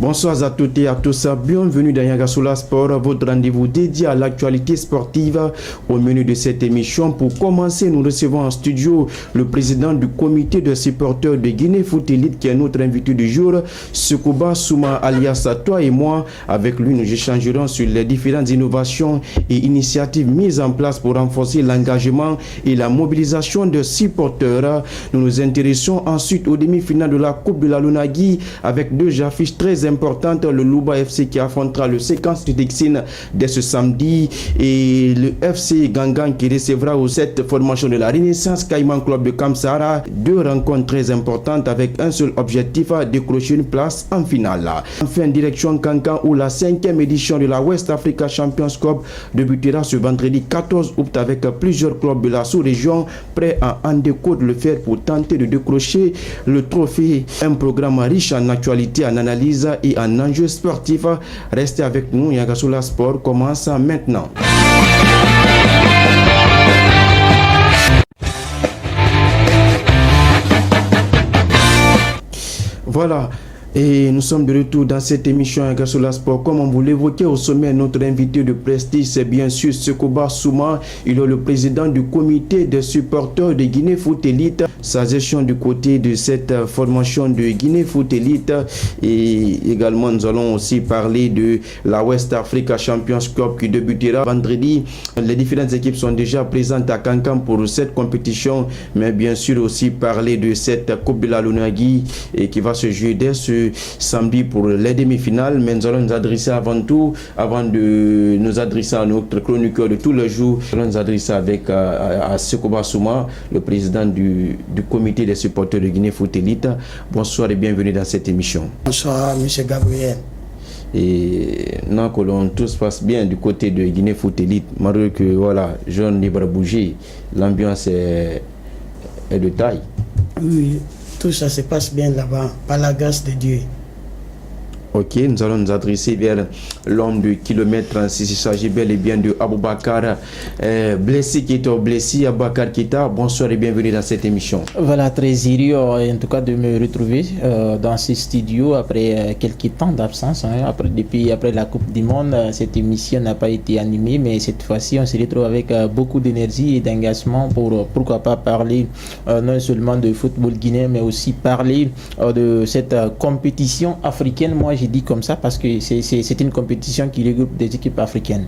Bonsoir à toutes et à tous, bienvenue dans Yagasoula Sport, votre rendez-vous dédié à l'actualité sportive. Au menu de cette émission, pour commencer, nous recevons en studio le président du comité de supporters de Guinée Foot Elite qui est notre invité du jour, Sekouba Souma alias toi et moi. Avec lui, nous échangerons sur les différentes innovations et initiatives mises en place pour renforcer l'engagement et la mobilisation de supporters. Nous nous intéressons ensuite aux demi-finales de la Coupe de la Lunagi avec deux affiches très importante, le Louba FC qui affrontera le Séquence du Dixine dès ce samedi et le FC Gangan qui recevra au cette formation de la Renaissance Caïman Club de Kamsara. Deux rencontres très importantes avec un seul objectif, décrocher une place en finale. Enfin, direction Kankan où la 5e édition de la West Africa Champions Cup débutera ce vendredi 14 août avec plusieurs clubs de la sous-région prêts à en découdre le fer pour tenter de décrocher le trophée. Un programme riche en actualité, en analyse et en enjeux sportifs. Restez avec nous, Yagasoula Sport commence maintenant. Voilà. Et nous sommes de retour dans cette émission Yagasoula Sport. Comme on vous l'évoquait au sommet, notre invité de prestige, c'est bien sûr Sekouba Souma. Il est le président du comité des supporters de Guinée Foot Elite. Sa gestion du côté de cette formation de Guinée Foot Elite. Et également, nous allons aussi parler de la West Africa Champions Cup qui débutera vendredi. Les différentes équipes sont déjà présentes à Kankan pour cette compétition. Mais bien sûr aussi parler de cette Coupe de la Lunagi et qui va se jouer dès ce samedi pour les demi-finales. Mais nous allons nous adresser avant tout, avant de nous adresser à notre chroniqueur de tous les jours, nous allons nous adresser à Sekouba Souma, le président du comité des supporters de Guinée Foot Elite. Bonsoir et bienvenue dans cette émission. Bonsoir, M. Gabriel. Et non, que tout se passe bien du côté de Guinée Foot Elite, malgré que voilà, jeune libre à bouger, l'ambiance est de taille. Oui, tout ça se passe bien là-bas, par la grâce de Dieu. Ok, nous allons nous adresser vers l'homme de kilomètre 36. Il s'agit bel et bien de Aboubakar Blessi Blessi Aboubakar Keita. Bonsoir et bienvenue dans cette émission. Voilà, très heureux en tout cas de me retrouver dans ce studio après quelques temps d'absence. Depuis la Coupe du Monde, cette émission n'a pas été animée, mais cette fois-ci, on se retrouve avec beaucoup d'énergie et d'engagement pour pourquoi pas parler non seulement de football guinéen, mais aussi parler de cette compétition africaine. Moi, j'ai dit comme ça parce que c'est une compétition qui regroupe des équipes africaines.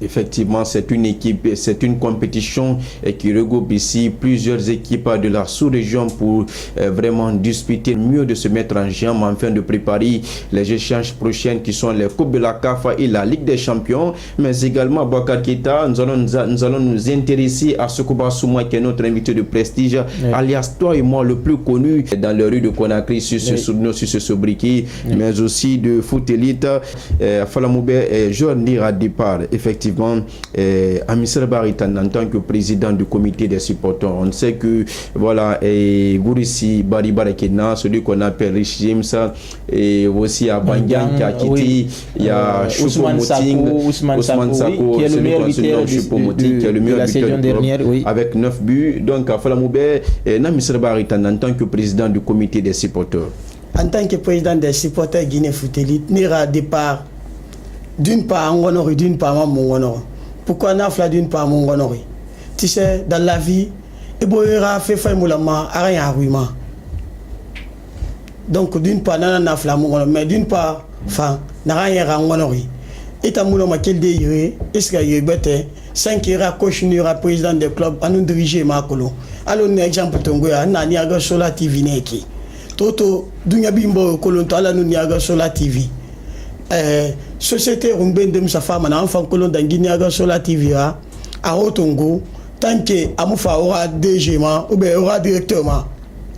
Effectivement, c'est une compétition qui regroupe ici plusieurs équipes de la sous-région pour vraiment disputer mieux de se mettre en jambe afin de préparer les échanges prochaines qui sont les Coupes de la CAF et la Ligue des Champions. Mais également, Aboubakar Keita, nous allons nous intéresser à Sekouba Souma qui est notre invité de prestige, oui, alias toi et moi, le plus connu dans les rues de Conakry sur ce sobriquet, oui, mais aussi de Foot Elite, Falamoube et Jornir à départ. Effectivement, Amisser Baritan en tant que président du comité des supporters, on sait que voilà, Gourissi Bari Barakena, celui qu'on appelle Rich James, et aussi à Bangang qui a quitté, oui, il y a Ousmane Sako, qui est le meilleur buteur de la saison dernière, oui, avec 9 buts. Donc à Falamoube, Amisser Baritan en tant que président du comité des supporters. En tant que président des supporters Guinée Foot Elite, Nira départ d'une part en honor, d'une part mon honor. Pourquoi on a fait d'une part mon honor? Tu sais, dans la vie, il y a fait moulama, rien à ruima. Donc d'une part, on a fait mon honor, mais d'une part, enfin, n'a rien à honor. Et ta moulama quel délire, est-ce qu'il y a bête 5 ira coach n'ira président des clubs, à nous diriger ma colo. Alors, un exemple, Tongoya, n'a ni à sur la TV neki. Toto, dunya bimbo kolonto, ala nous ni à sur la TV. Société Rumben de sa femme, enfant colon dans Guinée sur la TV à Otongo, tant que Amoufa aura DGement ou bien aura directement,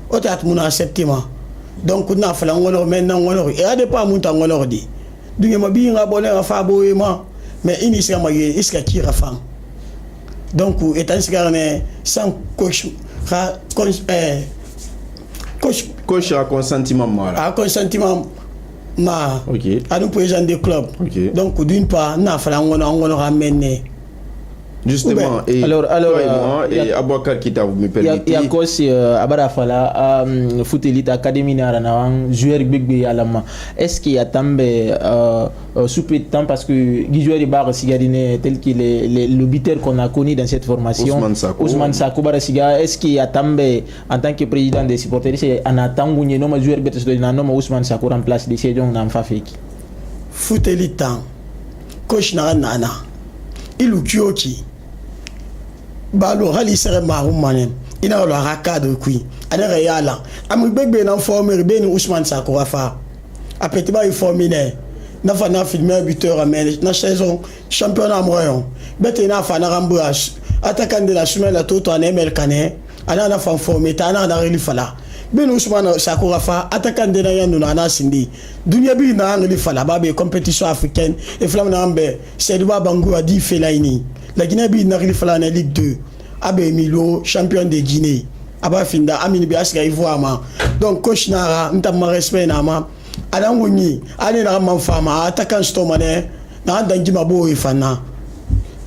au théâtre mon acceptement. Donc, on a fait l'honneur maintenant, on et à des pas mon temps, on dit. Donc, ma bien abonné à Fabo et moi, mais initialement, il est ce qu'il a fait. Donc, étant ce sans coach, coach à consentiment, à consentiment. À nous président des clubs. Okay. Donc d'une part, on a fait on ramené Justement, et alors, toi et moi, et Abouakar Kita, vous me permettez. Il y a aussi Abarafala, Foot Elite Academy Naranawan, joueur Bigbe Alama. Est-ce qu'il y a sous peu de temps, parce que les joueurs de Barre Sigadine, tel qu'il est le buteur qu'on a connu dans cette formation, Ousmane Sako Barasiga, est-ce qu'il y a en tant que président des supporters, c'est en attendant que nous joueurs Betes de Nanoma Ousmane Sako remplace des séjours dans Fafeki? Foot Elite, coach Nana, il ou Kyoki. Balo hali sere marum manen ina lo rakadre kui ana yala am begbe na former ben Ousmane Sako Rafa apeti ba forminer na fa na filmer buteur amen na saison championnat moyen bete na fa na rambouage attaquant de la semaine la toto en ML Canet ana na fa former ta na reli fala ben Ousmane Sako Rafa attaquant de na yandu na sindi dunia bi na reli fala ba be compétition africaine et flam na ambe Sedouba Bangou a dit Fellaini. La Guinée n'a pas la Ligue 2. Abe Milo, champion de Guinée. Aba Finda, Amini Biasga Ivoama. Donc, coach Nara, n'tama respect Nama. Adanguni, Anena Manfama, attaquant Stomane, Nan Dangimabo et Fana.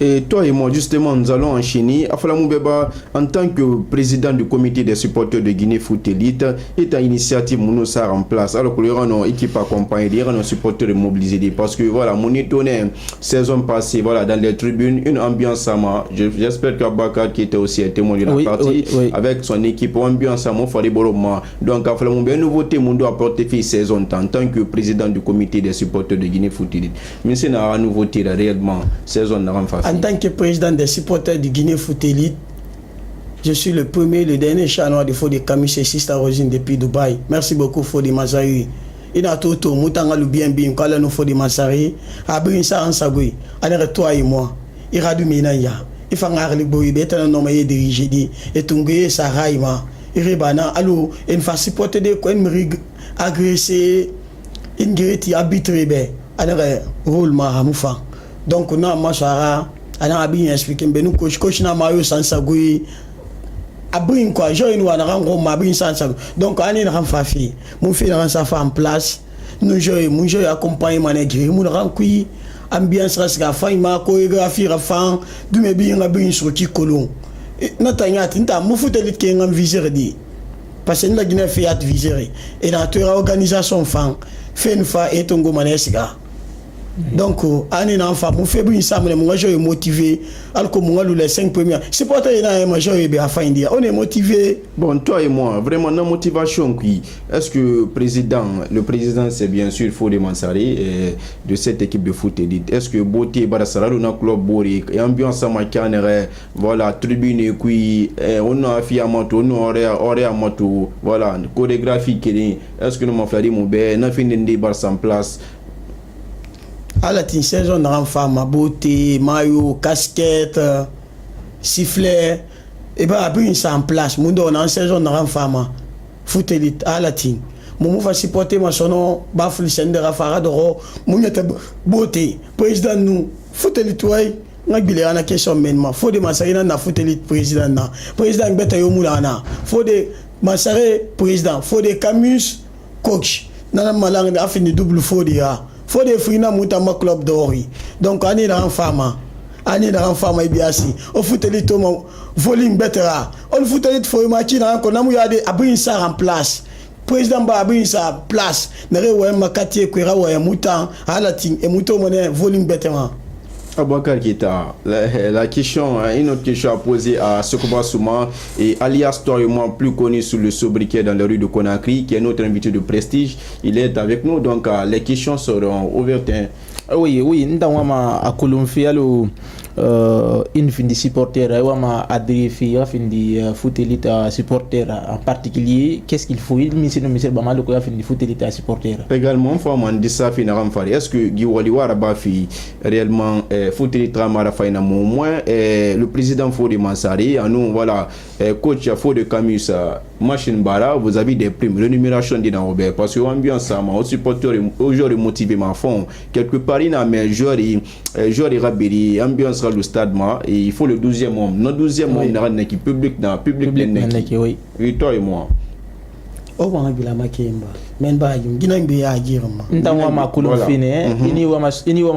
Et toi et moi, justement, nous allons enchaîner. Afala Moubeba, en tant que président du comité des supporters de Guinée Foot Elite, est à initiative Mounossar en place. Alors que les gens ont équipe accompagnée, les gens ont supporters mobilisés. Parce que voilà, mon étonné, saison passée, voilà, dans les tribunes, une ambiance à moi. J'espère qu'Abakar, qui était aussi un témoin de la partie, avec son équipe, ambiance à moi, Fadi Boroma. Donc, Afala Moubeba, nouveauté, mon doit apporter fait saison en tant que président du comité des supporters de Guinée Foot Elite. Mais c'est une nouveauté réellement, saison n'a pas fait. En tant que président des supporters du Guinée Foot Elite, je suis le premier, le dernier chat noir de Fodi Camus et Sista Rosine depuis Dubaï. Merci beaucoup Fodi Mazari. Il a tout au Moutanga le bien bien, quand nous Fodi Mazari, a brin ça en sagui, alors toi et moi, il a du minaya. Il faut que les boys bêtent un homme et dirigé, et tungué sa raïma, il rebana, alors, il faut supporter des coins agressés, une guérite arbitrée, alors, rôle mahamoufa. Donc, on a Machara. Alors abi expliquer ben nous coach na Mario Sansagui abrin quoi join nous na rango mabrin Sansagui donc ani na fafi mon fils na sa en place nous jouer mon jeu accompagner manager mon rankui ambiance rasga faima chorégraphie rafan du me bi ngabin sur ki kolon na tanya tinta mo fotelit ke ngam viser di parce que la Guinée fait viser et dans toute organisation fan fait une fois et tongo manesga. Donc, année n'enfant, mon fait une semaine, mon jeu est motivé. Alors que mon les 5 premiers, c'est pas un majeur et bien à on est motivé. Bon, toi et moi, vraiment, la motivation, qui est-ce que le président, c'est bien sûr Fodé Mansari de cette équipe de foot élite. Est-ce que Beauté, Barassara, on a club Bori, et ambiance à Macanere, voilà, tribune, et puis on a Fiamato, on a Amato, voilà, chorégraphie, est-ce que nous m'avons fait mon bé, n'a fini de Barça en place. À la saison de femme, beauté, maillot, casquette, sifflet, et bien après ça en place. Mon don en saison de femme, foot élite à la tin. Mon va supporter ma son bafle sende rafara d'oro. Mon était beauté, président nous foot élite ouais. N'a bilé en question maintenant. Faut de Massarina na foot élite président na. Président beta yo moulana. Faut de Massaré président. Faut de Camus coach. Nana malang a fini double faut de ya. Faut des frina moutama club d'ori. Donc année dans femme, année dans femme et bien si. Au foot élite volume betera. On foot élite faut match dans qu'on a mouillé abrin ça en place. Président ba abrin ça place. Nere ouais makati kwera ouais moutan à la ting et mouton monnaie volume betera. Abouakar Kita, la question, une autre question à poser à Sokoba Souma et alias toi et moi plus connu sous le sobriquet dans la rue de Conakry, qui est notre invité de prestige. Il est avec nous, donc les questions seront ouvertes. Oui, nous avons à Colombie une fin de supporter, à adhérer à fin de foot élite supporter en particulier. Qu'est-ce qu'il faut? Il monsieur Bamalo quoi fin de foot élite supporter. Également, faut m'en dire ça fin de est-ce que Guiwali Warabafi réellement foot élite Ramara Faina au moins le président Fodé Mansari, à nous voilà coach Fodé Camus Machine Bara, vous avez des primes, rémunération dit dans Robert parce que l'ambiance ça m'a supporter aujourd'hui motivé ma fond quelque part il a mais joueur et rabiri ambiance le stade et il faut le 12e homme. Notre 12e homme dans une équipe publique dans public oui toi et moi. Oh, on a vu la maquille. men ba yum gina mbe ya jirma ntango ma kolon fene ini wa ma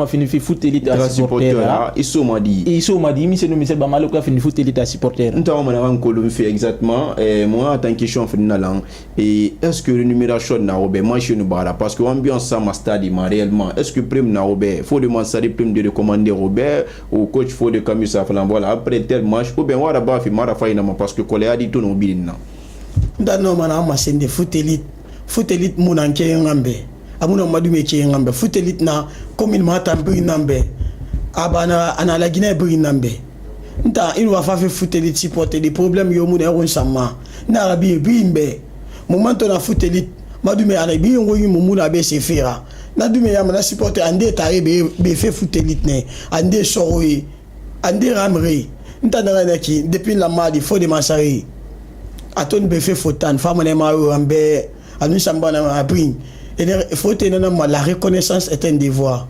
fini fi foot elite à supporter iso madi mi se no mi se ba malo ka fini foot elite à supporter ntango ma na kolon fait exactement moi en tant que champion fini lang et est-ce que rémunération na robé match no bara parce que ambiance ça ma stade réellement est-ce que prime na robé faut de mansari prime de recommander Robert ou coach faut de Camus Saflan voilà après tel match ou bien wara ba fi mara fa ina parce que kolé adi to no bilina ndano mana ma sende foot elite muna nke ngambe amuna madume ke ngambe foot elite na commune mata mbri nambe abana ana la Guinée mbri nambe nta il va faire foot elite supporter des problèmes yo muna ron sama na rabi bimbe moment na foot elite madume ana bi ngoyi mumuna be se fera na dume ya mana supporter ande tare be fait foot elite ne ande soroyi ande ramri nta na ki depuis la madi faut de masari aton be fait fotan famane ma rambe anu sambana abrin et faut tenir la reconnaissance est un devoir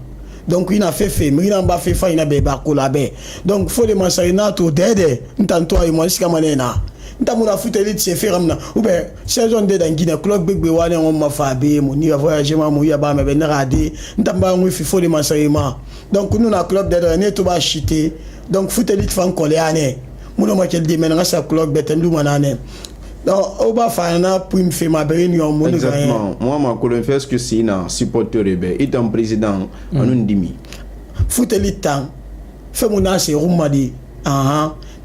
donc il a fait mais il a pas fait il a be bakola be donc faut de masarina to dede ntanto ay mo sika manena ntamuna foot elite se fait ramna ou ben saison de dans Guinée club begbe wane on ma fa be mo ni voyager ma mo ya ba me ben rade ntamba ngui faut de masarima donc nous na club de ne to ba chité donc foot elite fan coléane mo no ma kel de men sa club betendu manane. Donc, on va faire un prime fait ma réunion. Exactement. Moi, ma colonne fait ce que c'est un supporter rebelle. Il est un président en une demi. Foot elite temps. Fait mon âge, c'est Roumadi.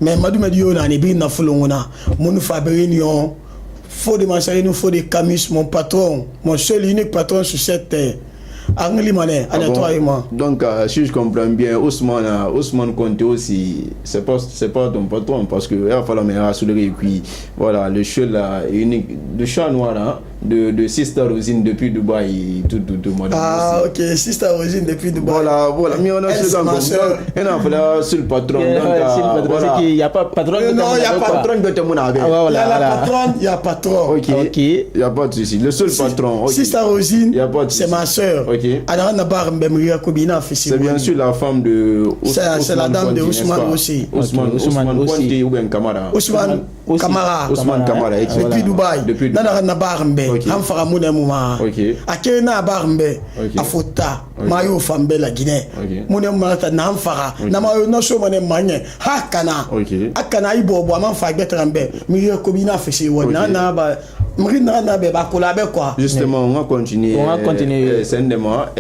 Mais Madou me dit, on a bien na foulona. Mon fait réunion. Faut de m'enseigner, nous faut des Camus, mon patron. Mon seul unique patron sur cette terre. Donc, si je comprends bien, Ousmane Conté aussi, c'est pas ton patron parce que il va falloir me rassurer. Et puis voilà, le show là, unique, le chat noir hein, de Sister Rosine depuis Dubaï, tout ah ok, Sister Rosine depuis Dubaï. Voilà, mais on a ce comme et non, voilà, c'est le patron. Donc, il n'y a pas patron. Non, il y a patron de tout le monde. Il y a la patronne, il y a patron. Ok, il y a pas de souci. Le seul patron. Sister Rosine, c'est ma sœur. C'est bien sûr la femme de c'est la dame de Ousmane aussi. Ousmane Conté ou bien Kamara. Ousmane Kamara depuis Dubaï. Nana na barmbe am fara mona muma. Akena barmbe afota mayo fambe la Guinée. Mona mata na am fara na mayo no so mona manye hakana. Akana ibo bo am fa getrambe mi ko bina fesi wona na ba justement on va continuer c'est un débat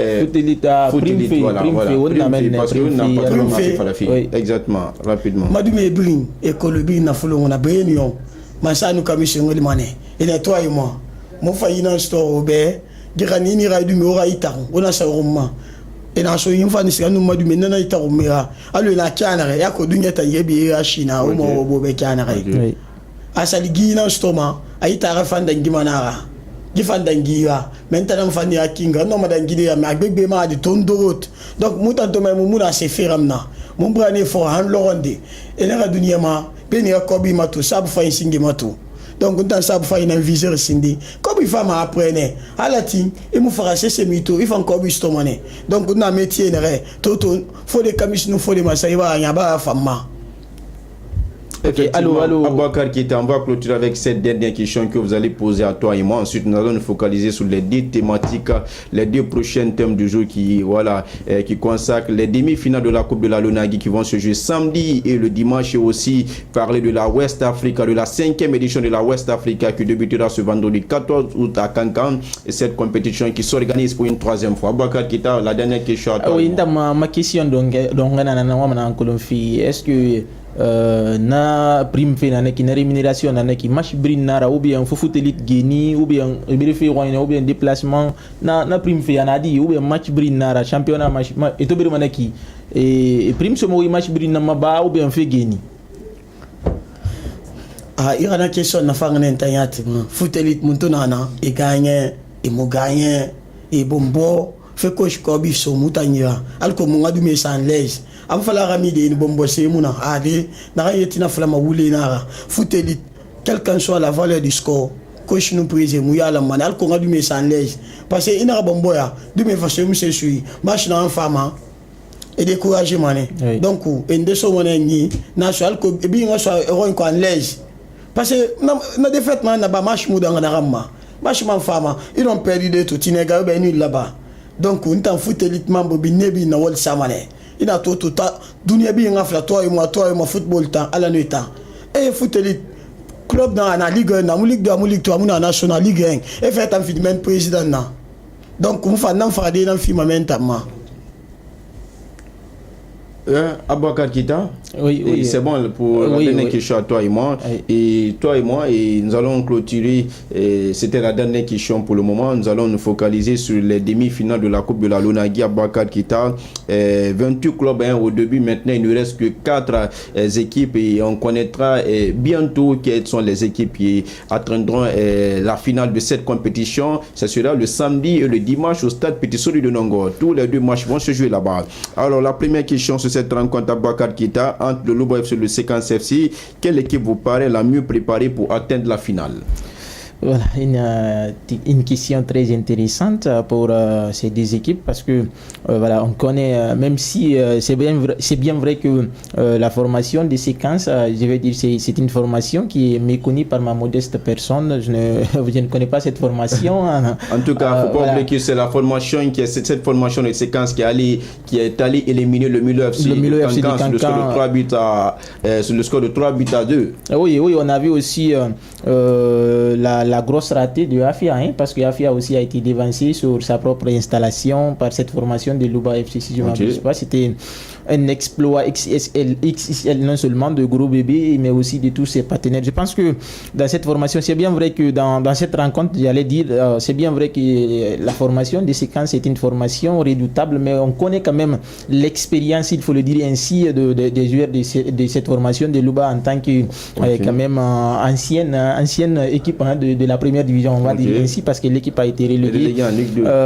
prime parce que n'a pas fait exactement rapidement madume bring écologie na folo on a réunion masa nous commission ngoli mané et toi et moi mon fayi na store be girani ni raidu mi ora itaru on a sa roman et na so yimfa ni sika nous madume nana itaru mera allo na kanare yako dunya ta yebi ya china o mo bo be kanare asali gina stoma aitara fanda ngimanara gifanda ngiwa maintenant fandi akinga no madangide ya magbegbe ma di tondorot donc mutanto me mumuna se feramna mon brane fo han loronde enera dunia ma beni yakobi matu sabu fa singi matu donc on sabu fa ina viseur sindi kobi fa ma aprene alati e mu fara se mito il faut encore stomane donc on a métier nere toto faut des camis nous faut des masaiba nyaba fama. Ok, allô. Abouakar Keita, on va clôturer avec cette dernière question que vous allez poser à toi et moi. Ensuite, nous allons nous focaliser sur les deux thématiques, les deux prochains thèmes du jour qui consacrent les demi-finales de la Coupe de la Lonagui qui vont se jouer samedi et le dimanche, et aussi parler de la West Africa, de la 5e édition de la West Africa qui débutera ce vendredi 14 août à Cancan, et cette compétition qui s'organise pour une troisième fois. Abouakar Keita, la dernière question à toi. Oui, ma question donc est-ce que na prime fait na rémunération na ki match brin nara ou bien foot elite geni ou bien mirifi ou bien déplacement na prime fait na di ou bien match brin nara championnat match et to beri manaki et prime so mo match brin na maba ou bien fait geni il y a une question na fanga n'entayati foot elite muntona na e gagne et mo gagne et bombo fait coach kobi so mutanya alko mo ngadu me sans l'aise am fala rami de bombo se muna ade na yetina fala ma wule na foot elite quelle qu'en soit la valeur du score coach nous prise mu ya la man alko ngadu me sans l'aise parce que ina bombo ya du me façon mu se sui match na fama et décourager mané donc ende so mané ni na so alko e bi nga so ero ko en l'aise parce que na défaite man na ba match mu dans na ramma Bachement femme, ils ont perdu de tout, Tinéga, ben nul là-bas. Donc, on t'en fout élitement, Bobinebi, na wol samane. Il a tout, Dunia bi ngafla, toi et moi, football temps, à la nuit temps. Et foot élite, club dans la Ligue 1, dans la Ligue 2, dans la Ligue 3, dans la National Ligue 1, et fait un film président. Donc, on fait un film dans le film maintenant. Abouakar Keita, oui, c'est bon pour la dernière question à toi et moi. Et toi et moi, et nous allons clôturer. C'était la dernière question pour le moment. Nous allons nous focaliser sur les demi-finales de la Coupe de la Lonagui. Abouakar Keita, 28 clubs au début. Maintenant, il ne reste que 4 équipes et on connaîtra bientôt quelles sont les équipes qui atteindront la finale de cette compétition. Ce sera le samedi et le dimanche au stade Petit Soli de Nongo. Tous les 2 matchs vont se jouer là-bas. Alors, la première question sur cette rencontre à Abouakar Keita entre le Louba FC et le Séquence FC, quelle équipe vous paraît la mieux préparée pour atteindre la finale? Voilà, une question très intéressante pour ces deux équipes parce que voilà, on connaît, même si c'est bien vrai que la formation des séquences, je vais dire, c'est une formation qui est méconnue par ma modeste personne. Je ne connais pas cette formation. En tout cas, il ne faut pas oublier que c'est la formation cette formation de séquences qui est allée éliminer le Milo FC de Cancan sur le score de 3 buts à 2. Oui, on a vu aussi la grosse ratée de Afia, parce que Afia aussi a été dévancé sur sa propre installation par cette formation de Louba FC, si je ne m'abuse pas. C'était un exploit XXL non seulement de Gros Bébé, mais aussi de tous ses partenaires. Je pense que dans cette formation, c'est bien vrai que dans cette rencontre, j'allais dire, c'est bien vrai que la formation des séquences est une formation redoutable, mais on connaît quand même l'expérience, il faut le dire ainsi, des joueurs de cette formation de Louba en tant que quand même ancienne équipe de la première division, on va dire ainsi, parce que l'équipe a été reléguée.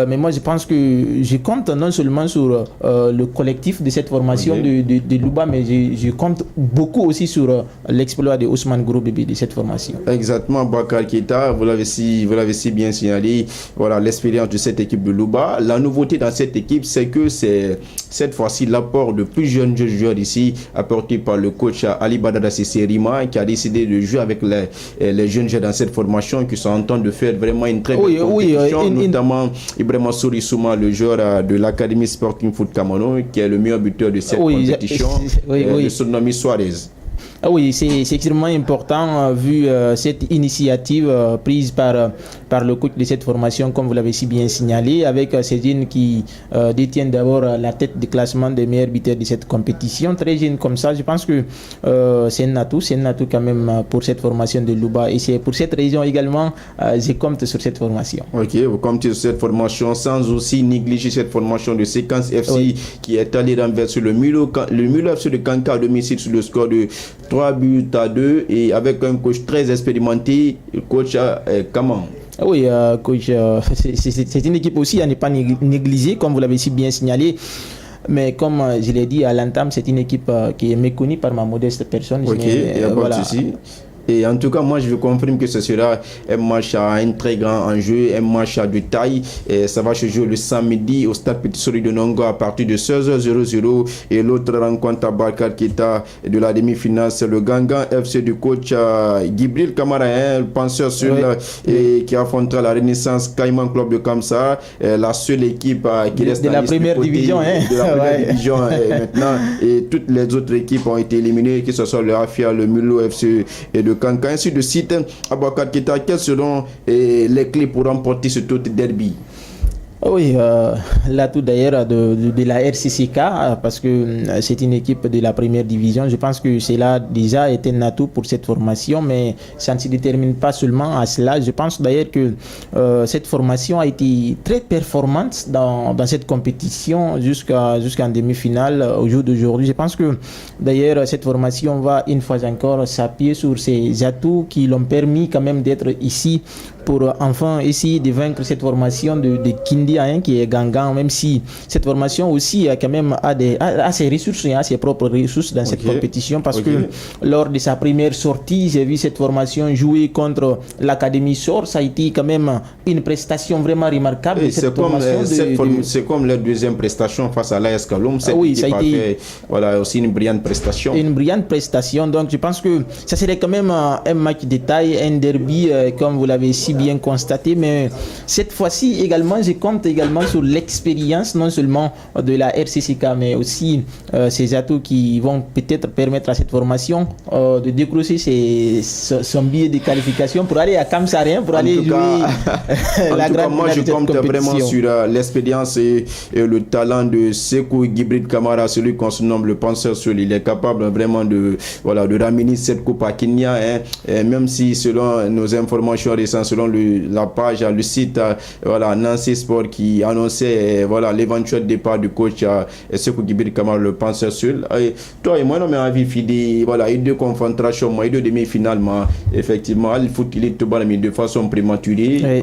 Mais moi, je pense que je compte non seulement sur le collectif de cette formation de Louba, mais je compte beaucoup aussi sur l'exploit de Ousmane Gros Bébé de cette formation. Exactement, Abouakar Keita, vous l'avez si bien signalé, voilà l'expérience de cette équipe de Louba. La nouveauté dans cette équipe, c'est que c'est cette fois-ci l'apport de plus jeunes joueurs ici, apporté par le coach Ali Badada Rima, qui a décidé de jouer avec les jeunes joueurs dans cette formation, qui sont en train de faire vraiment une très belle compétition, notamment Ibrahima Souri-Souma, le joueur de l'Académie Sporting Foot Cameroun, qui est le meilleur buteur de cette compétition, le surnommé Suarez. Oui, c'est extrêmement important vu cette initiative prise par le coach de cette formation, comme vous l'avez si bien signalé, avec ces jeunes qui détiennent d'abord la tête du classement des meilleurs buteurs de cette compétition. Très jeunes comme ça, je pense que c'est un atout quand même pour cette formation de Louba. Et c'est pour cette raison également, je compte sur cette formation. Ok, vous comptez sur cette formation sans aussi négliger cette formation de Séquence FC qui est allée renverser le Milo FC de Kanka à domicile sur le score de 3 buts à 2 et avec un coach très expérimenté, le coach Kaman. Oui, coach, c'est une équipe aussi à ne pas négliger, comme vous l'avez si bien signalé. Mais comme je l'ai dit à l'entame, c'est une équipe qui est méconnue par ma modeste personne. Ok, il n'y a pas de souci. Et en tout cas, moi, je vous confirme que ce sera un match à un très grand enjeu, un match de taille. Et ça va se jouer le samedi au stade Petit Soli de Nongo à partir de 16h00. Et l'autre rencontre à Abouakar Keita de la demi-finale, c'est le Gangan FC du coach Gibril Kamara, le penseur sur et qui affrontera la Renaissance Caïman Club de Kamsa, la seule équipe qui reste de la première division. De la première division maintenant. Et toutes les autres équipes ont été éliminées, que ce soit le Afia, le Mulo FC et de Kanka, ainsi de suite. Abouakar Keita, quelles seront les clés pour remporter ce tour de derby? Oui, l'atout d'ailleurs de la RCCK, parce que c'est une équipe de la première division. Je pense que cela déjà est un atout pour cette formation, mais ça ne se détermine pas seulement à cela. Je pense d'ailleurs que cette formation a été très performante dans cette compétition jusqu'en demi-finale au jour d'aujourd'hui. Je pense que d'ailleurs cette formation va une fois encore s'appuyer sur ses atouts qui l'ont permis quand même d'être ici pour enfin essayer de vaincre cette formation de Kindi qui est Gangan, même si cette formation aussi quand même a ses ressources, a ses propres ressources dans cette compétition, parce que lors de sa première sortie, j'ai vu cette formation jouer contre l'Académie SOR. Ça a été quand même une prestation vraiment remarquable. C'est comme leur deuxième prestation face à l'AS Kaloum. Ça a été aussi une brillante prestation. Une brillante prestation, donc je pense que ça serait quand même un match de taille, un derby, comme vous l'avez si bien constaté, mais cette fois-ci également, je compte également sur l'expérience, non seulement de la RCCK, mais aussi ces atouts qui vont peut-être permettre à cette formation de décrocher son billet de qualification pour aller à Kamsarien, pour aller jouer la grande moi, je compte vraiment sur l'expérience et le talent de Sekou Gibrit Kamara, celui qu'on se nomme le penseur seul. Il est capable vraiment de ramener cette coupe à Kenya, hein, et même si selon nos informations récentes, selon la page, le site Nancy Sport qui annonçait l'éventuel départ du coach Sekou Gibrit Kamara, le penseur seul. Et toi et moi, on a envie de il y a deux confrontations, il y a deux demi-finales, effectivement, il faut qu'il est de façon prématurée. Oui.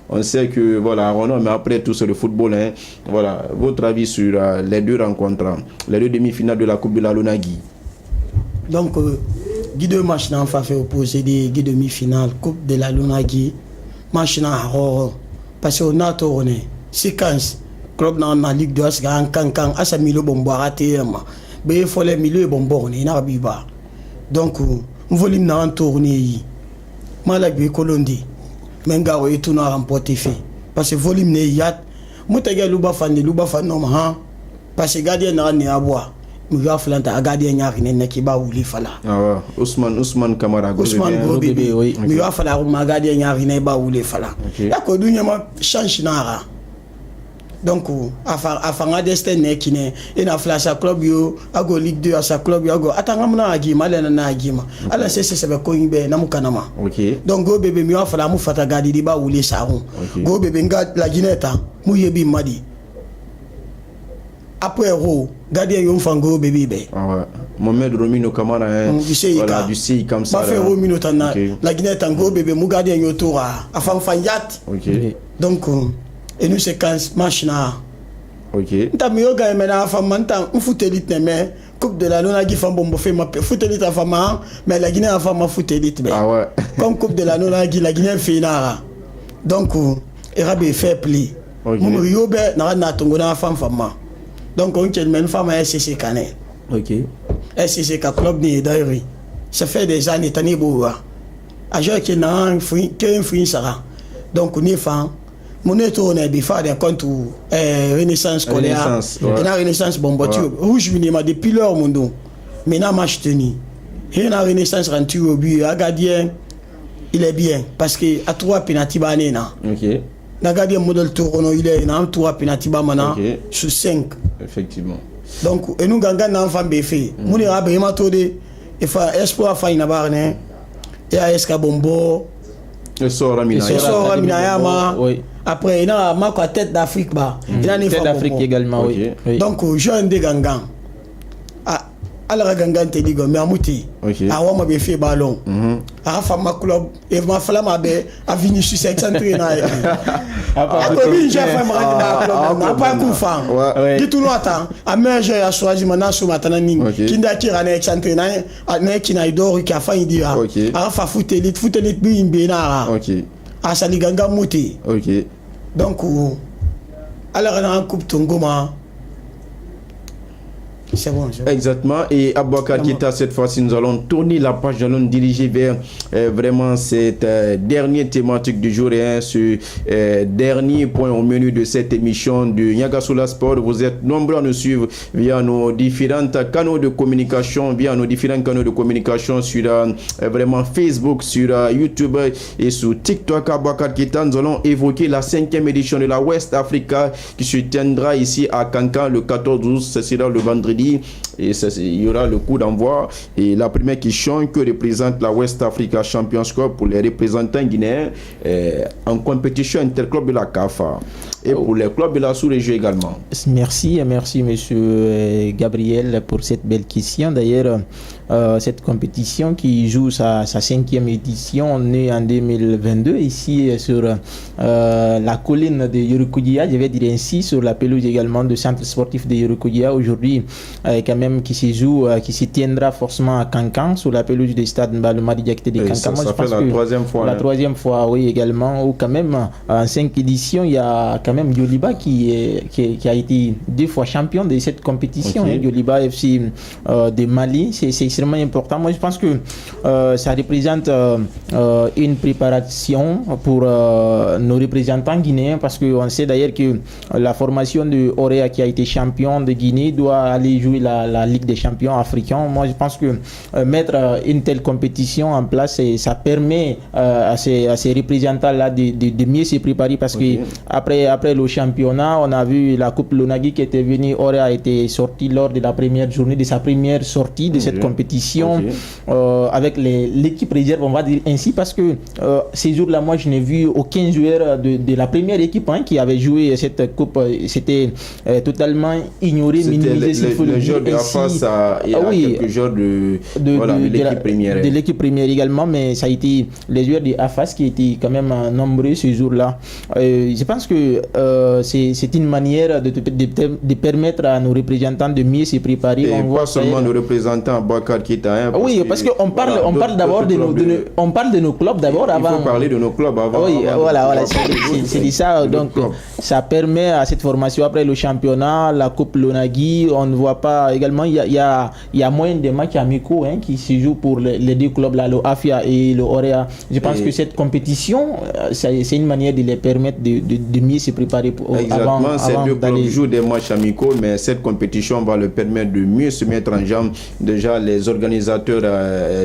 On sait que mais après tout c'est le football, hein. Votre avis sur les deux rencontres, les deux demi-finales de la Coupe de la Lonagui. Donc deux matchs n'ont pas fait opposer des demi-finales Coupe de la Lonagui, match n'a parce qu'on a tourné séquence club dans la Ligue de Asgan Kankan asa milieu bombo raté ma be faut les milieux bombo ni na biba. Donc volume na tourné malagbe Kolondi menga o tout na remporté fait parce que volume ne yat mutega luba fan no ma parce que gardien na ne aboa muga flanta gardien nyari ne ki ba wuli fala Ousmane Kamara Gobe oui muga fala ma gardien nyari ne ba wuli fala yako dunya ma change nara. Donc afanga destin ne kine ina flasha club yo ago Ligue 2 à sa club yo ago atanga mna agima le na agima ala c'est be ko yimbe na mukanama. Donc go bebe mi afala mu fata gadi di ba wuli saron go bebe nga la gineta mu yebi madi après ro gadi yo mfango bebe be Mohamed Romino Kamara du CI comme ça ba fait Romino tana la gineta go bebe mu gadi yo toura afan fanjat. Donc et nous séquence machina. Ntamio ga mena fama ntam mfutelite me Coupe de la Lonagui fam bombo fait ma futelite fama mais la Guinée fama futelite be. Comme Coupe de la Lonagui la Guinée finara. Donc erabe fair play. Mon riobe na tongona fama. Donc on tient men fama SCC Canet. SCC club ni d'ailleurs. Ça fait des années tani boa. A jouer qui na fouin sara. Donc on est fan mon étourné bifade contre Renaissance scolaire et la Renaissance bomboture rouge minima depuis leur monde maintenant match tenu et la Renaissance rentre au but à gardien il est bien parce que à 3 penalty banena la gardien modèle tourno il est dans 3 penalty banana sur 5 effectivement. Donc et nous ganga na enfant befé mon ira be matode et fa espoir fa ina barne et à eska bombo et sort Minayama. Après, il y a ma tête d'Afrique. Tête d'Afrique également, oui. Donc, jeune de Gangan. Alors, Gangan te dit, mais Amouti. Ah, on m'a fait ballon. Ah, femme club. Et ma flamme a fini sur cette centrée. Ah, j'ai fait ma pas coup fan. Dit tout longtemps. À moi, j'ai choisi maintenant sur ma tananing. Qui n'a tiré à l'excentré. Qui n'a d'or qui a failli dire. Ah, fa foutelit bien bénara. Ah, ça dit Ganga Mouti. Donc, alors, on a un coupe Tongoma. C'est bon. Exactement. Et Abouakar Keita, cette fois-ci, nous allons tourner la page, nous allons diriger vers vraiment cette dernière thématique du jour et ce dernier point au menu de cette émission de Niagassoula Sport. Vous êtes nombreux à nous suivre via nos différents canaux de communication, sur vraiment Facebook, sur YouTube et sur TikTok. Abouakar Keita, nous allons évoquer la 5e édition de la West Africa qui se tiendra ici à Kankan le 14 août. Ce sera le vendredi. Et il y aura le coup d'envoi et la première question que représente la West Africa Champions Cup pour les représentants guinéens en compétition interclub de la CAFA et pour les clubs de la sous-région également. Merci monsieur Gabriel pour cette belle question. D'ailleurs, cette compétition qui joue sa 5e édition née en 2022 ici sur la colline de Yorokodia, je vais dire ainsi, sur la pelouse également du centre sportif de Yorokodia aujourd'hui, quand même qui se joue, qui se tiendra forcément à Kankan sur la pelouse du stade Mbalomadi Diakité de Kankan. Ça fait la troisième fois. La troisième fois, oui, également, où quand même en 5 éditions, il y a quand même Yoliba qui a été 2 fois champion de cette compétition. Yoliba FC de Mali, c'est extrêmement important. Moi, je pense que ça représente une préparation pour nos représentants guinéens, parce qu'on sait d'ailleurs que la formation de Orea, qui a été champion de Guinée, doit aller jouer la Ligue des champions africains. Moi, je pense que mettre une telle compétition en place, ça permet à ces représentants-là de mieux se préparer, parce que après le championnat, on a vu la Coupe Lonagui qui était venue. Orea a été sorti lors de la première journée, de sa première sortie de cette compétition, avec l'équipe réserve, on va dire ainsi, parce que ces jours-là, moi, je n'ai vu aucun joueur de la première équipe qui avait joué cette coupe. C'était totalement ignoré, minimisé. Le joueur de AFAS et quelques joueurs de l'équipe première. De l'équipe première également, mais ça a été les joueurs de AFAS qui étaient quand même nombreux ce jour-là. Je pense que c'est une manière de permettre à nos représentants de mieux se préparer. Et pas seulement nos représentants, Bakar Keita. Parce qu'on parle d'abord on parle de nos clubs d'abord avant. Il faut parler de nos clubs avant. C'est ça. Donc, ça permet à cette formation, après le championnat, la Coupe Lonagui, on ne voit pas également, il y a moins de matchs amicaux qui se jouent pour les 2 clubs là, le AFIA et le Orea. Je pense que cette compétition, c'est une manière de les permettre de mieux se préparer avant ces 2 clubs jouent des matchs amicaux, mais cette compétition va leur permettre de mieux se mettre en jambe. Déjà, les organisateurs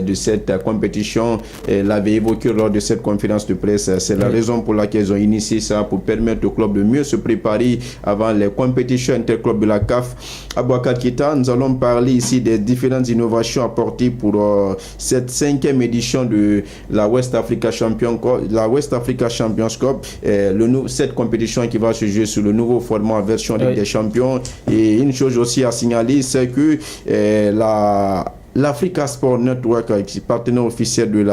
de cette compétition l'avaient évoqué lors de cette conférence de presse. C'est la raison pour laquelle ils ont initié ça, pour permettre au club de mieux se préparer avant les compétitions interclubs de la CAF. Abouakar Keita, nous allons parler ici des différentes innovations apportées pour cette 5e édition de la West Africa Champions Cup, cette compétition qui va se jouer sur le nouveau format version Ligue des Champions. Et une chose aussi à signaler, c'est que l'Africa Sport Network, qui est partenaire officiel de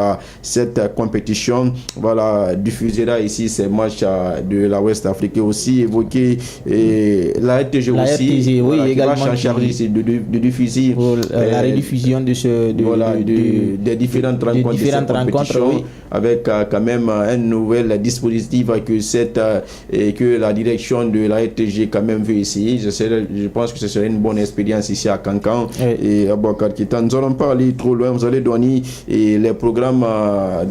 cette compétition, diffusera ici ces matchs de la West Afrique. Aussi évoqué la RTG aussi, qui va charger de diffuser la rediffusion des différentes rencontres de cette compétition, avec quand même un nouvel dispositif que la direction de la RTG quand même veut essayer. Je pense que ce serait une bonne expérience ici à Cancan. Et à Abouakar Keita, nous allons pas aller trop loin, vous allez donner les programmes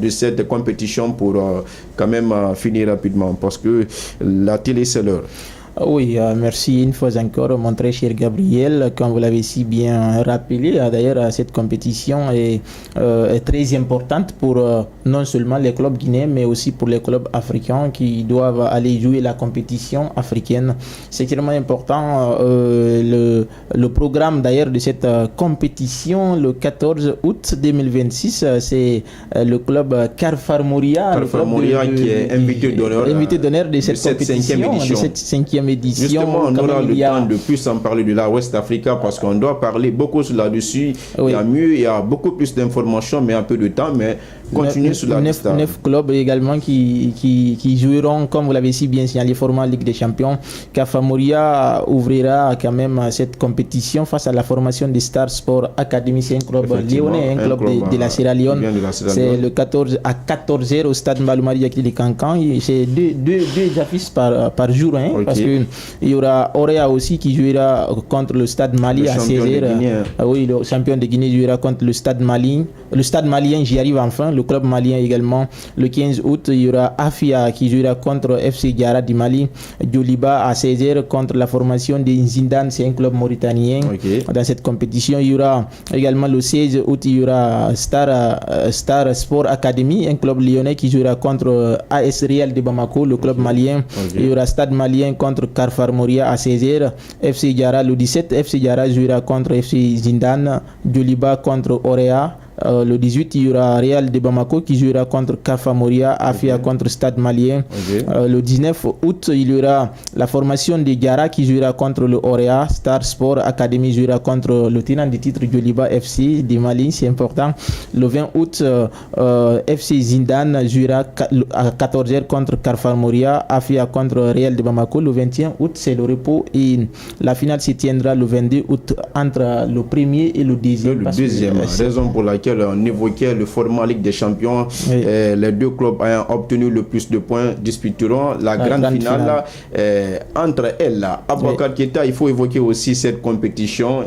de cette compétition pour quand même finir rapidement, parce que la télé c'est l'heure. Oui, merci une fois encore, mon très cher Gabriel. Comme vous l'avez si bien rappelé, d'ailleurs, cette compétition est très importante pour non seulement les clubs guinéens, mais aussi pour les clubs africains qui doivent aller jouer la compétition africaine. C'est extrêmement important. Le programme d'ailleurs de cette compétition, le 14 août 2026, c'est le club Carrefour Moria qui est invité d'honneur de cette compétition, de cette 5e édition. Justement, on aura le temps de plus en parler de la West Africa, parce qu'on doit parler beaucoup là-dessus. Il y a beaucoup plus d'informations, mais un peu de temps, mais continuer sur la liste. 9 clubs également qui joueront, comme vous l'avez si bien signalé, format Ligue des Champions. Carrefour Moria ouvrira quand même cette compétition face à la formation des Star Sport Academy. C'est un club lyonnais, un club de la Sierra Leone. C'est le 14 à 14h au stade Maloumari de Cancan. C'est deux affiches par jour, parce que il y aura Orea aussi qui jouera contre le stade Mali à 16h. Le champion de Guinée jouera contre le stade Mali. Le stade malien, j'y arrive enfin. Le club malien également. Le 15 août, il y aura Afia qui jouera contre FC Diarra du Mali. Djoliba à 16h contre la formation de Zindan, c'est un club mauritanien. Dans cette compétition, il y aura également le 16 août, il y aura Star Sport Academy, un club lyonnais qui jouera contre AS Real de Bamako, le club malien. Il y aura Stade malien contre Carrefour Moria à 16h. FC Diarra le 17, FC Diarra jouera contre FC Zindan. Djoliba contre Orea. Le 18, il y aura Real de Bamako qui jouera contre Carrefour Moria, Afia contre Stade malien. Le 19 août, il y aura la formation de Diarra qui jouera contre le Orea. Star Sport Academy jouera contre le tenant du titre Djoliba FC de Mali, c'est important. Le 20 août, FC Zindan jouera à 14h contre Carrefour Moria, Afia contre Real de Bamako. Le 21 août, c'est le repos et la finale se tiendra le 22 août entre le premier et le deuxième. Raison pour laquelle laquelle on évoquait le format Ligue des Champions. Oui. Les deux clubs ayant obtenu le plus de points disputeront la grande finale entre elles. Aboubakar Keita, il faut évoquer aussi cette compétition.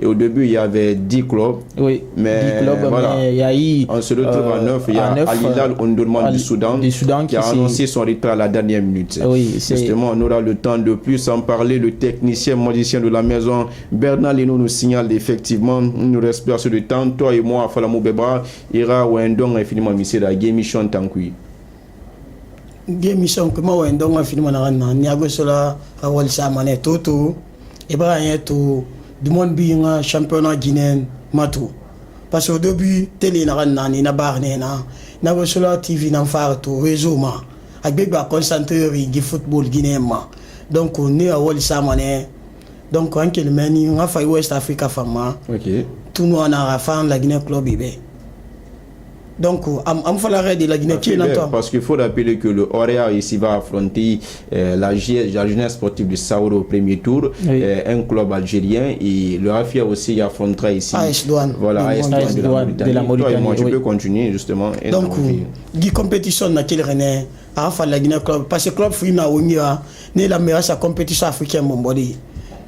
Et au début, il y avait 10 clubs. Oui, mais 10 clubs, voilà, mais il y a eu... on se retrouve à 9. Il y a Al Hilal Omdurman du Soudan qui a annoncé son retrait à la dernière minute. Oui, justement, on aura le temps de plus en parler. Le technicien musicien de la maison, Bernard Leno, nous signale effectivement, il nous reste plus de temps. Toi et moi, Falamou Beba, ira Wendong infiniment misé la game mission Tankui. Game mission que moi Wendong infiniment na niago sola awal samane toto et ba yeto du monde bien championnat guinéen matu parce qu'au début télé na ni na barne na go sola TV na faire to réseau ma avec ba concentrer du football guinéen ma donc on est awal samane donc en quel mani on a fait West Africa fama OK tout nous on a fait la Guinée club bébé. Donc, on fait l'arrêt de la Guinée qui est là. Parce qu'il faut rappeler que le Orea ici va affronter la jeunesse sportive de Saouro au premier tour, oui. Un club algérien, et le Rafia aussi affrontera ici. AS Douane. Voilà, AS Douane de la Mauritanie. Toi et moi, tu peux continuer justement. Donc, la compétition dans laquelle René a fait la Guinée club, parce que le club Frina Ounia n'est la meilleure sa compétition africaine, mon body.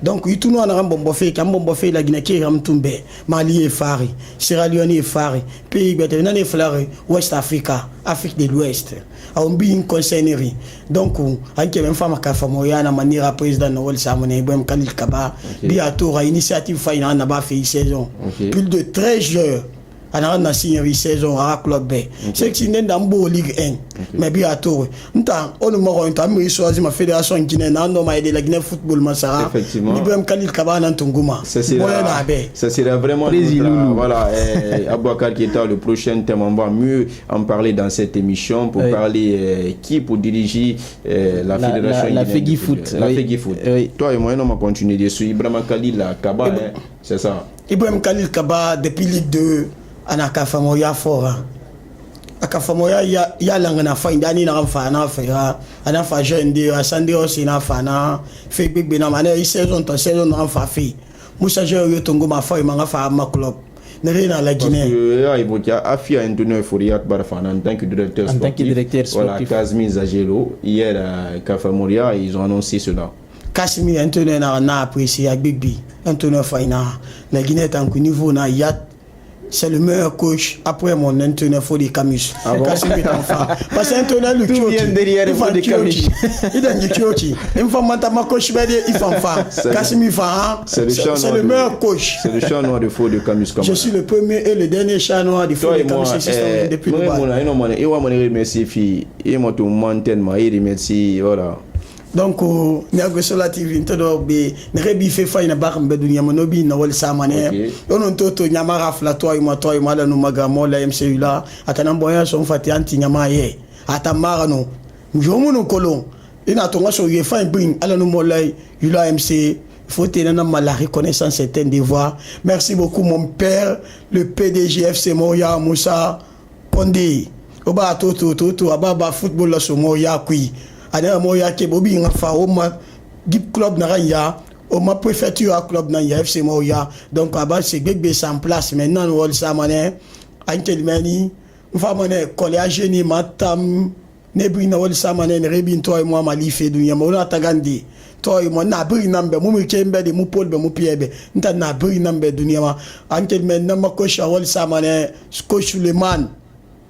Donc, il tourne en Rambo fait, quand Bombo fait la Guinée qui est Ramtoumbe, Mali est Fari, Sierra Leone est Fari, Pays Bénin est Flari, West Africa, Afrique de l'Ouest. A un bien concerné. Donc, on a une femme qui a fait la manière président de Noël Samone, Ibrahim Khalil Kaba, bientôt à initiative finale, n'a pas fait une saison. Plus de 13 joueurs. On a signé une saison à club B. C'est que c'est dans Ligue 1. Mais bientôt, on a choisi ma fédération guinéenne, on a aidé la Guinée football Massara. Effectivement. Ibrahim Khalil Kaba dans Tonguma. Ça sera vraiment voilà, Aboubakar Keita, le prochain thème, on va mieux en parler dans cette émission pour parler qui pour diriger la fédération la Fegi Foot. La Fegi Foot. Toi et moi, on va continuer dessus. Ibrahim Khalil Kaba, c'est ça. Ibrahim Khalil Kaba, depuis Ligue 2, anaka famoya fora aka famoya ya langana fa indani na fa na fa ana fa jeune asande aussi na fa na fe big na mana saison na fa fi musa je yo tongo ma fa ma fa ma club ne rien la Guinée il faut qu'il y a Afia Antonio Fouriat Barfana en tant que directeur sportif voilà Kazmi Zagelo hier à Kafamoria ils ont annoncé cela. Kasmi Antonio na apprécié avec Big Antonio Faina la Guinée est en niveau na yat. C'est le meilleur coach après mon entraîneur Fodi Camus. Ah bon? Parce que l'entraîneur le tout vient derrière Fodi Camus. Il a dit Kyochi. Il faut maintenant ma coach il faut faire. Casimir Fahan. C'est le meilleur coach. C'est le chat noir de Fodi Camus. Je suis le premier et le dernier chat noir de Fodi Camus depuis le bas. Et moi je remercie fille et moi tout montagne et remercie voilà. Donc niago sola TV ntodo be nerebi fe fa ina ba mbe dunya monobi na wal samane ono toto nyama rafla toi la no magamo la MCU la atana boya so fati anti nyama ye atamara no njomu no kolon ina tonga so ye fa bring ala no molay yula MC faut tenir la reconnaissance certaine devoir. Merci beaucoup mon père le PDG FC Moya Moussa Pondé oba toto ababa football la so Moya kui ana moya ke bobi ngafa o ma gip club na ya o ma préfecture à club na ya FC Moya donc aba c'est gbegbe en place maintenant wol samane antelmani mfa mané collège ni matam ne bi na wol samane ne rebi to mo ma li fe dunya mo na tagandi to mo na bri nambe mo mi kembe de mo polbe mo piebe nta na bri nambe dunya ma antelmen na ma coach wol samane coach Suleiman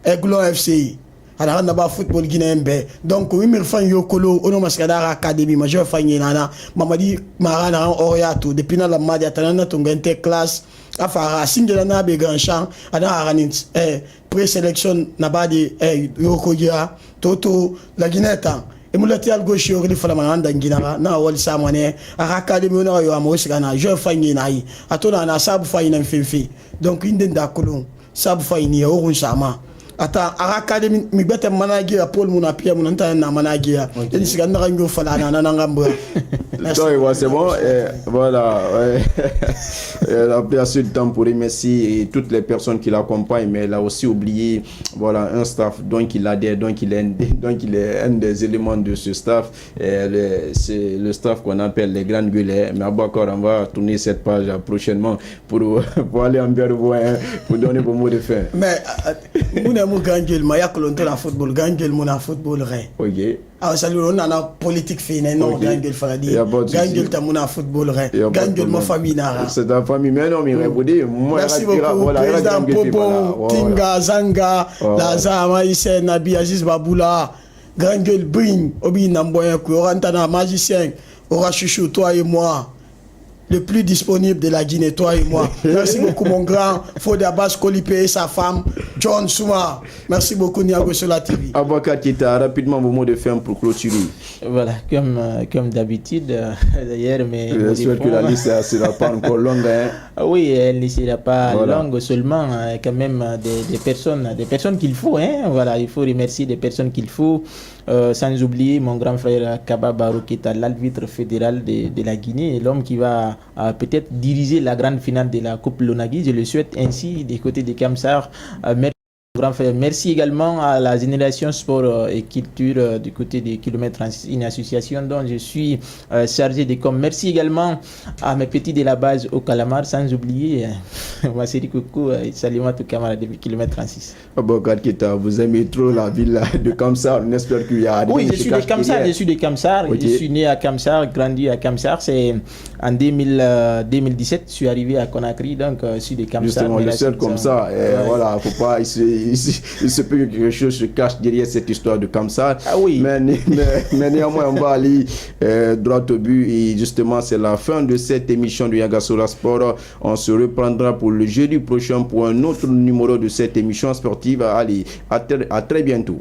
Aiglon FC ana na ba football guinéen be donc oui mir fan yokolo ono maskada academy major fanyi nana mamadi marana oriato depuis na la madi atana to ngente classe afara singela na be grand champ ana arani présélection na ba de yokoya toto la guineta e mulati al gauche yori fala mananda ngina na wal samane academy ono yo amoska na joueur fanyi nai atona na sabu fanyi na mfifi donc inde nda kolon sabu fanyi o sama Attends, à l'académie, je vais manager Paul Mounapia, mon antenne manager. Et si on a un gros c'est bon. Voilà. Elle a pris assez de temps pour remercier toutes les personnes qui l'accompagnent, mais elle a aussi oublié voilà, un staff, donc il est un des éléments de ce staff. C'est le staff qu'on appelle les grandes gueules. Mais encore, on va tourner cette page prochainement pour aller en vers vous, pour donner vos mots de fin. Mais, mon amour Gangel, il y a que l'on a football, Gangel, mon football, ok. Ah, ça on a politique fine, non, Gangel Faradi. Gangel, t'as mon football, Gangel, ma famille, Nara. C'est ta famille, mais non, mais merci beaucoup, président Popo, Tinga, Zanga, Lazama, Issa, Nabi, Aziz Baboula, Gangel, Bring, Obi Namboya, Orantana, magicien, Ora Chouchou, toi et moi. Le plus disponible de la Guinée, toi et moi. Merci beaucoup, mon grand. Fode Abbas Kolipé et sa femme, John Souma. Merci beaucoup, Niago sur la TV. Avocat Kita, rapidement vos mots de fin pour clôturer. Voilà, comme d'habitude, d'ailleurs, mais. J'espère que la liste ne sera pas encore longue. Hein. Oui, elle ne sera pas longue, seulement quand même des personnes qu'il faut. Hein. Voilà, il faut remercier des personnes qu'il faut. Sans oublier mon grand frère Kaba Barou, qui est l'arbitre fédéral de la Guinée, l'homme qui va peut-être diriger la grande finale de la Coupe Lonagui. Je le souhaite ainsi des côtés de Kamsar. Grand frère. Merci également à la Génération Sport et Culture du côté des Kilomètres 36, une association dont je suis chargé de com. Merci également à mes petits de la base au Calamar, sans oublier ma série Coucou et Salima tout camarade depuis Kilomètre 36. Vous aimez trop la ville de Kamsar, on espère qu'il y a... Oui, je suis de Kamsar, okay. Je suis né à Kamsar, grandi à Kamsar. C'est en 2017, je suis arrivé à Conakry, donc je suis de Kamsar. Justement, je suis comme ça, et voilà, faut pas... Il se peut que quelque chose se cache derrière cette histoire de Kamsar. Ah oui. Mais néanmoins, on va aller droit au but. Et justement, c'est la fin de cette émission de Yangasola Sport. On se reprendra pour le jeudi prochain pour un autre numéro de cette émission sportive. Allez, à très bientôt.